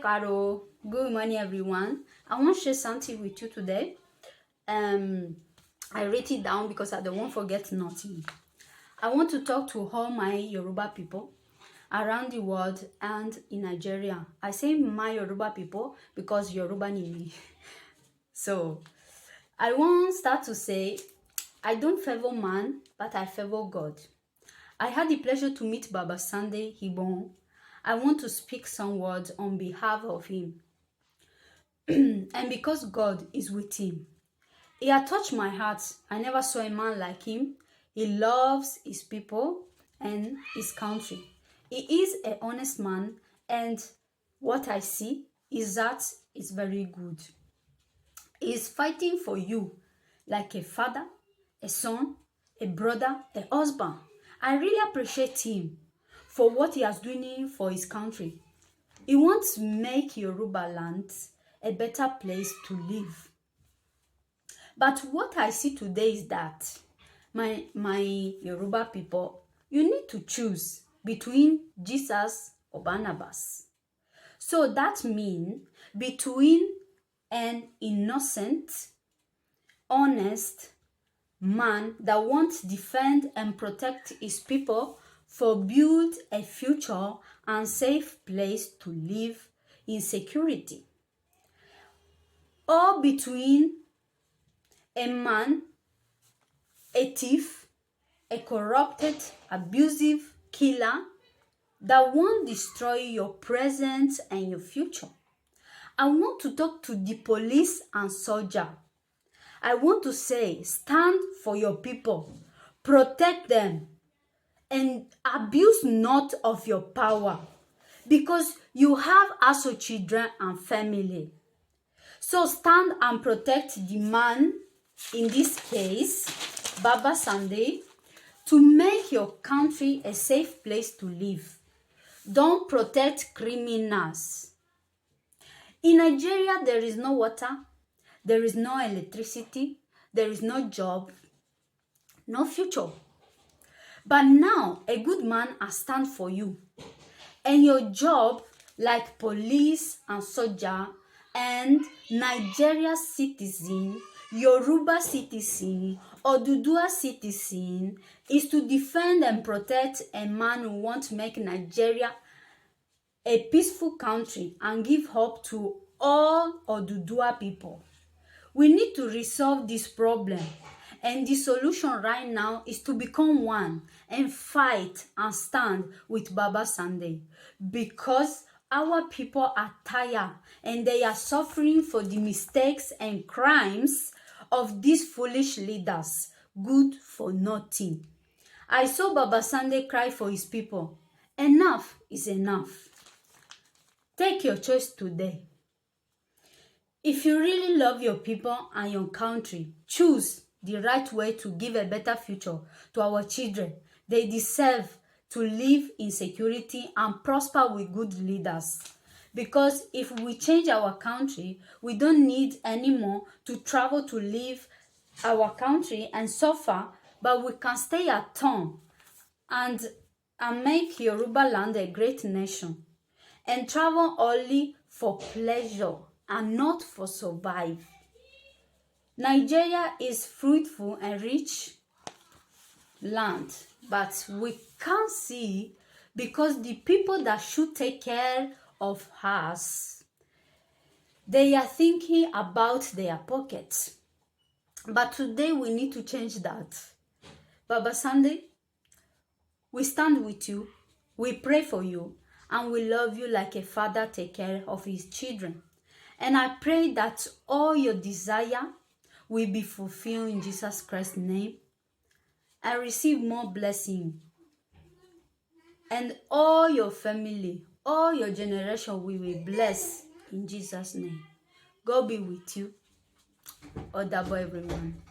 Caro. Good morning, everyone. I want to share something with you today. I wrote it down because I don't want to forget nothing. I want to talk to all my Yoruba people around the world and in Nigeria. I say my Yoruba people because Yoruba need me. So I want to start to say, I don't favor man, but I favor God. I had the pleasure to meet Baba Sunday Hibon. I want to speak some words on behalf of him. And because God is with him. He had touched my heart. I never saw a man like him. He loves his people and his country. He is an honest man, and what I see is that it's very good. He is fighting for you like a father, a son, a brother, a husband. I really appreciate him for what he has doing for his country. He wants to make Yoruba land a better place to live. But what I see today is that my Yoruba people, you need to choose between Jesus or Barnabas. So that means between an innocent, honest man that wants to defend and protect his people for build a future and safe place to live in security, or between a man, a thief, a corrupted, abusive killer that won't destroy your present and your future. I want to talk to the police and soldier. I want to say, stand for your people, protect them, and abuse not of your power, because you have also children and family. So stand and protect the man, in this case, Baba Sunday, to make your country a safe place to live. Don't protect criminals. In Nigeria, there is no water, there is no electricity, there is no job, no future. But now, a good man has stand for you. And your job, like police and soldier, and Nigeria citizen, Yoruba citizen, Oduduwa citizen, is to defend and protect a man who wants to make Nigeria a peaceful country and give hope to all Oduduwa people. We need to resolve this problem, and the solution right now is to become one and fight and stand with Baba Sunday, because our people are tired and they are suffering for the mistakes and crimes of these foolish leaders, good for nothing. I saw Baba Sunday cry for his people. Enough is enough. Take your choice today. If you really love your people and your country, choose the right way to give a better future to our children. They deserve to live in security and prosper with good leaders. Because if we change our country, we don't need anymore to travel to live our country and suffer, but we can stay at home and make Yoruba land a great nation, and travel only for pleasure and not for survive. Nigeria is fruitful and rich land, but we can't see because the people that should take care of us, they are thinking about their pockets. But today we need to change that. Baba Sunday, we stand with you, we pray for you, and we love you like a father take care of his children. And I pray that all your desire will be fulfilled in Jesus Christ's name. I receive more blessing. And all your family, all your generation will be blessed in Jesus' name. God be with you. Odabo everyone.